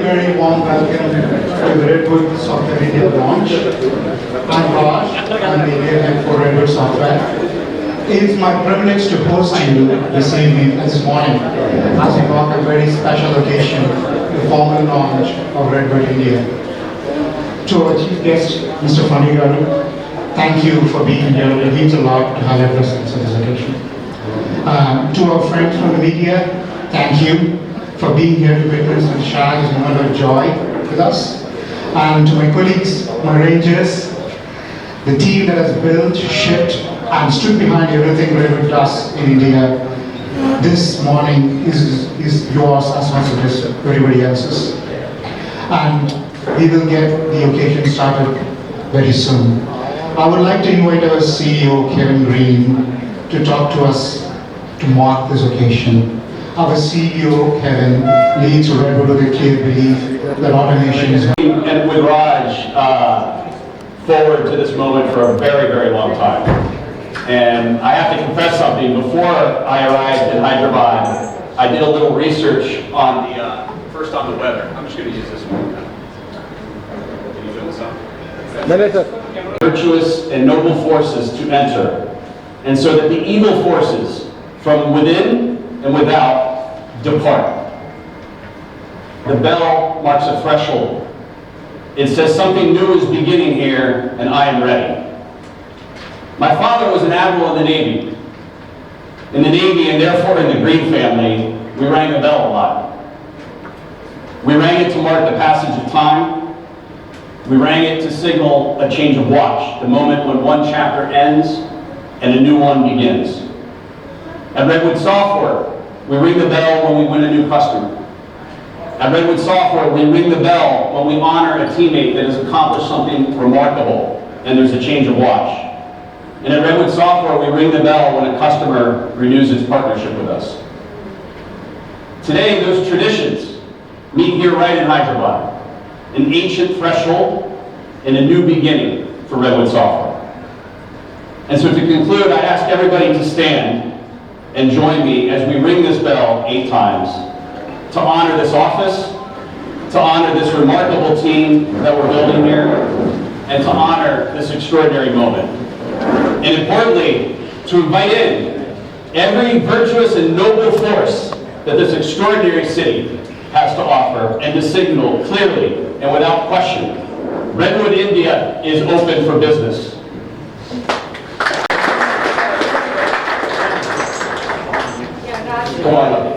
very warm welcome to the Redwood Software India launch. I'm Raj, I'm the India head for Redwood Software. It is my privilege to host you this evening, this morning, as we mark a very special occasion, the formal launch of Redwood India. To our chief guest, Mr. Fani Garu, thank you for being here. It means a lot to have your presence on this occasion. To our friends from the media, thank you for being here to witness and share this moment of joy with us. And to my colleagues, my rangers, the team that has built, shipped, and stood behind everything Redwood does in India, this morning is yours as much as it is everybody else's. And we will get the occasion started very soon. I would like to invite our CEO, Kevin Green, to talk to us to mark this occasion. Our CEO, Kevin, leads Redwood with a clear belief that automation is... And with Raj, forward to this moment for a very, very long time. And I have to confess something. Before I arrived in Hyderabad, I did a little research on the, first on the weather. I'm just going to use this one. Can you turn this on? Virtuous and noble forces to enter, and so that the evil forces from within and without depart. The bell marks a threshold. It says something new is beginning here, and I am ready. My father was an admiral in the Navy. In the Navy, and therefore in the Green family, we rang the bell a lot. We rang it to mark the passage of time. We rang it to signal a change of watch, the moment when one chapter ends and a new one begins. At Redwood Software, we ring the bell when we win a new customer. At Redwood Software, we ring the bell when we honor a teammate that has accomplished something remarkable and there's a change of watch. And at Redwood Software, we ring the bell when a customer renews its partnership with us. Today, those traditions meet here right in Hyderabad, an ancient threshold and a new beginning for Redwood Software. And so to conclude, I ask everybody to stand and join me as we ring this bell 8 times to honor this office, to honor this remarkable team that we're building here, and to honor this extraordinary moment. And importantly, to invite in every virtuous and noble force that this extraordinary city has to offer, and to signal clearly and without question Redwood, India is open for business. Come on.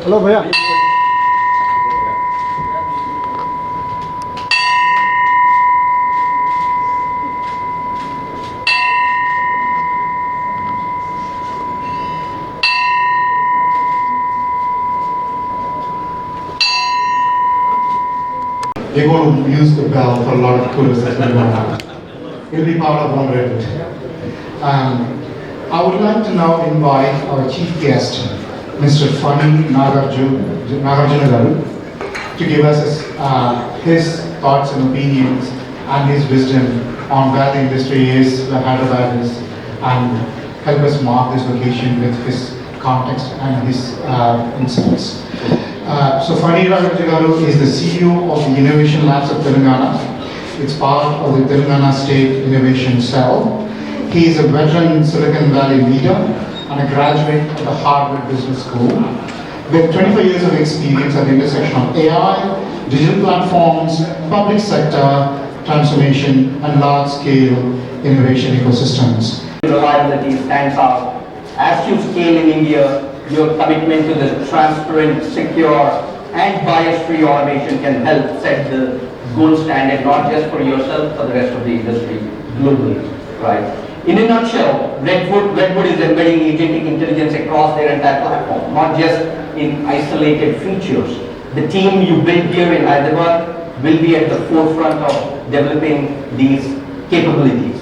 Hello भैया We're going to use the bell for a lot of tourists that will go on. It'll be part of one Redwood. I would like to now invite our chief guest, Mr. Fani Nagarjuna Garu, to give us his thoughts and opinions and his wisdom on where the industry is, where Hyderabad is, and help us mark this location with his context and his insights. So Fani Nagarjuna Garu is the CEO of the Innovation Labs of Telangana. It's part of the Telangana State Innovation Cell. He is a veteran Silicon Valley leader and a graduate of the Harvard Business School with 25 years of experience at the intersection of AI, digital platforms, public sector transformation, and large-scale innovation ecosystems. Reliability stands out. As you scale in India, your commitment to the transparent, secure, and bias-free automation can help set the gold standard, not just for yourself, but the rest of the industry globally, right? In a nutshell, Redwood is embedding agentic intelligence across their entire platform, not just in isolated features. The team you built here in Hyderabad will be at the forefront of developing these capabilities.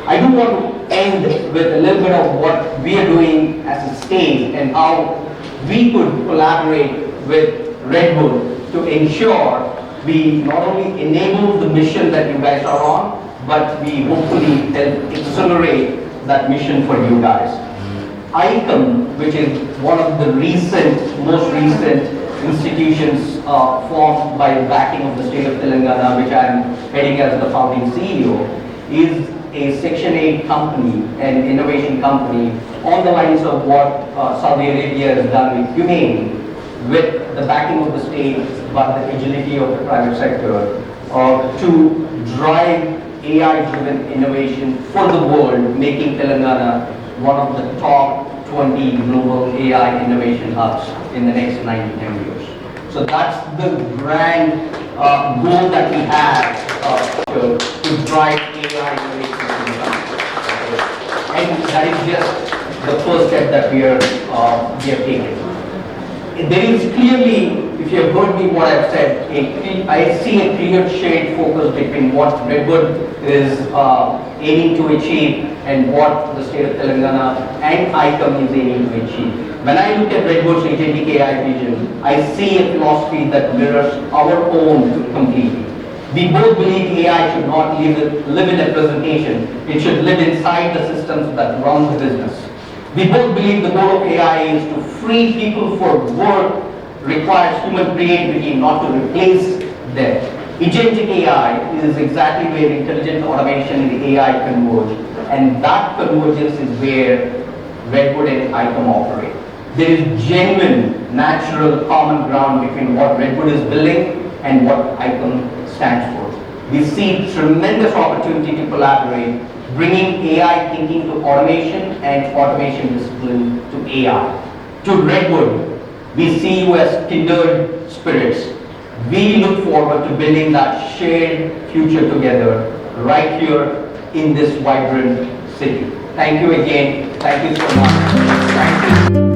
I do want to end with a little bit of what we are doing as a state and how we could collaborate with Redwood to ensure we not only enable the mission that you guys are on, but we hopefully help accelerate that mission for you guys. ICOM, which is one of the most recent institutions formed by the backing of the state of Telangana, which I am heading as the founding CEO, is a Section 8 company, an innovation company, on the lines of what Saudi Arabia has done with Humane, with the backing of the state, but the agility of the private sector, to drive AI-driven innovation for the world, making Telangana one of the top 20 global AI innovation hubs in the next 9 to 10 years. So that's the grand goal that we have to drive AI innovation in the country. And that is just the first step that we have taken. There is clearly, if you have heard me what I've said, I see a clear shared focus between what Redwood is aiming to achieve and what the state of Telangana and ICOM is aiming to achieve. When I look at Redwood's agentic AI vision, I see a philosophy that mirrors our own completely. We both believe AI should not live in a presentation, it should live inside the systems that run the business. We both believe the goal of AI is to free people for work requires human creativity, not to replace them. Agentic AI is exactly where intelligent automation and AI converge, and that convergence is where Redwood and ICOM operate. There is genuine, natural common ground between what Redwood is building and what ICOM stands for. We see tremendous opportunity to collaborate, bringing AI thinking to automation and automation discipline to AI. To Redwood, we see you as kindred spirits. We look forward to building that shared future together right here in this vibrant city. Thank you again. Thank you so much. Thank you.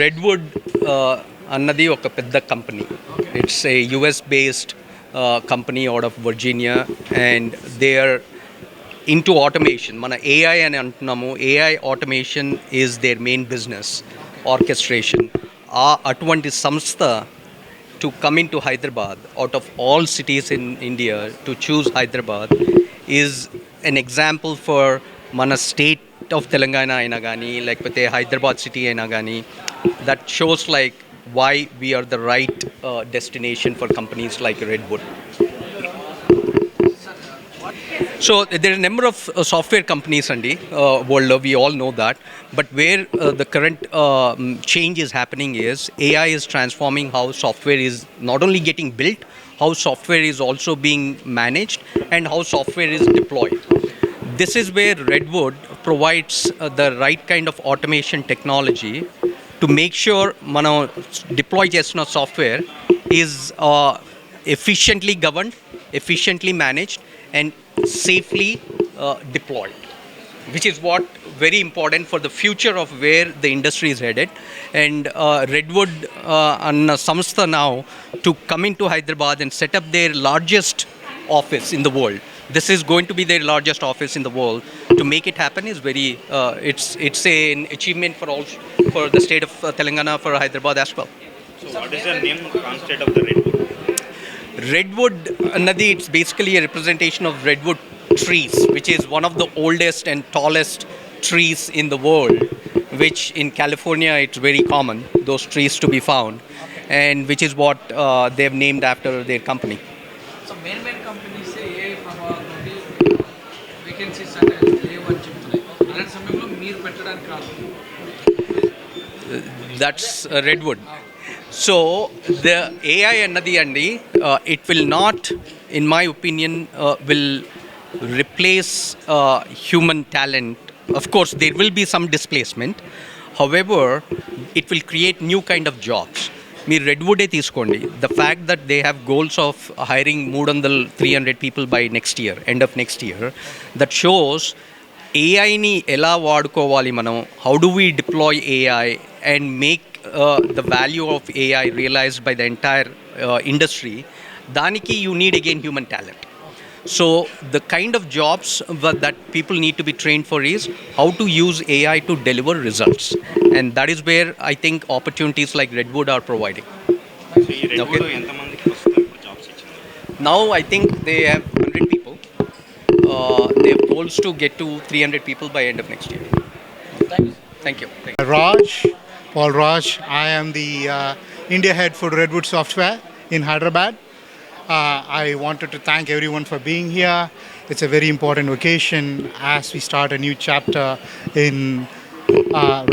Redwood అన్నది ఒక పెద్ద కంపెనీ. It's a US based company out of Virginia and they are into automation. మన AI అని అంటున్నాము, AI automation is their main business, orchestration. అటువంటి సంస్థ to come in to Hyderabad out of all cities in India to choose Hyderabad is an example for మన state of Telangana అయినా కానీ లేకపోతే Hyderabad city అయినా కానీ that shows like why we are the right destination for companies like Redwood. So there are a number of software companies in the world. We all know that. But where the current change is happening is AI is transforming how software is not only getting built, how software is also being managed, and how software is deployed. This is where Redwood provides the right kind of automation technology to make sure మనం deploy చేస్తున్న software is efficiently governed, efficiently managed, and safely deployed, which is what very important for the future of where the industry is headed. And Redwood and Samstha now to come into Hyderabad and set up their largest office in the world. This is going to be their largest office in the world. To make it happen is very, it's an achievement for the state of Telangana, for Hyderabad as well. So what is the name translate of the Redwood? Redwood, Nadi, it's basically a representation of redwood trees, which is one of the oldest and tallest trees in the world, which in California it's very common, those trees to be found, and which is what they've named after their company. So main companies say AI ప్రభావంతో vacancies అంటే లేవని చెప్తున్నాయి. అలాంటి సమయంలో మీరు పెట్టడానికి కారణం That's Redwood. So the AI annadi andi, it will not, in my opinion, will replace human talent. Of course, there will be some displacement. However, it will create new kind of jobs. మీరు రెడ్వుడే తీసుకోండి, the fact that they have goals of hiring 300 people by next year, end of next year, that shows ఏఐని ఎలా వాడుకోవాలి మనం, how do we deploy AI and make the value of AI realized by the entire industry, daniki you need again human talent. So the kind of jobs that people need to be trained for is how to use AI to deliver results, and that is where I think opportunities like Redwood are providing. So ఈ Redwood ఎంతమందికి వస్తుంది jobs ఇచ్చింది? Now I think they have 100 people. They have goals to get to 300 people by end of next year. Thank you. Paul Raj. I am the India head for Redwood Software in Hyderabad. I wanted to thank everyone for being here. It's a very important occasion as we start a new chapter in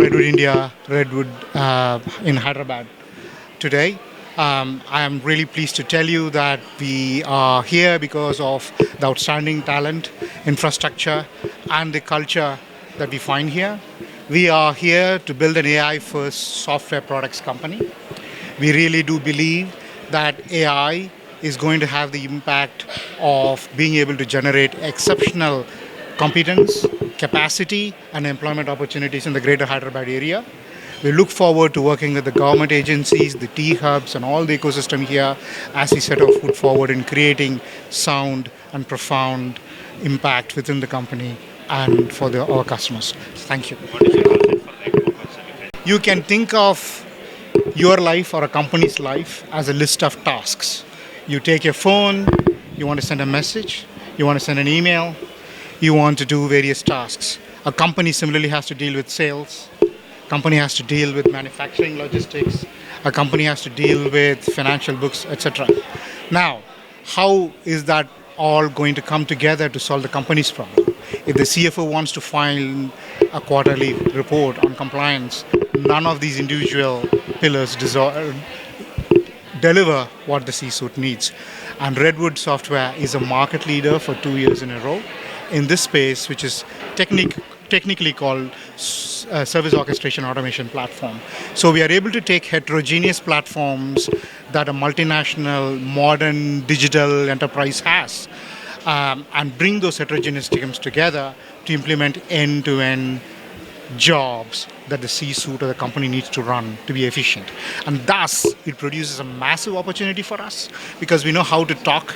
Redwood India, Redwood in Hyderabad today. I am really pleased to tell you that we are here because of the outstanding talent, infrastructure, and the culture that we find here. We are here to build an AI-first software products company. We really do believe that AI is going to have the impact of being able to generate exceptional competence, capacity, and employment opportunities in the greater Hyderabad area. We look forward to working with the government agencies, the T-hubs, and all the ecosystem here as we set our foot forward in creating sound and profound impact within the company and for our customers. Thank you. What is your concept for Redwood? What's the difference? You can think of your life or a company's life as a list of tasks. You take your phone, you want to send a message, you want to send an email, you want to do various tasks. A company similarly has to deal with sales, company has to deal with manufacturing logistics, a company has to deal with financial books, etc. Now, how is that all going to come together to solve the company's problem? If the CFO wants to file a quarterly report on compliance, none of these individual pillars deliver what the C-suite needs. And Redwood Software is a market leader for 2 years in a row in this space, which is technically called service orchestration automation platform. So we are able to take heterogeneous platforms that a multinational modern digital enterprise has, and bring those heterogeneous teams together to implement end-to-end jobs that the C-suite or the company needs to run to be efficient. And thus, it produces a massive opportunity for us because we know how to talk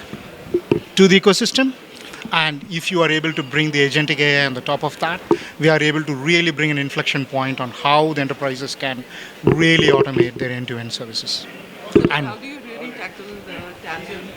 to the ecosystem. And if you are able to bring the agentic AI on the top of that, we are able to really bring an inflection point on how the enterprises can really automate their end-to-end services. And how do you really tackle the talent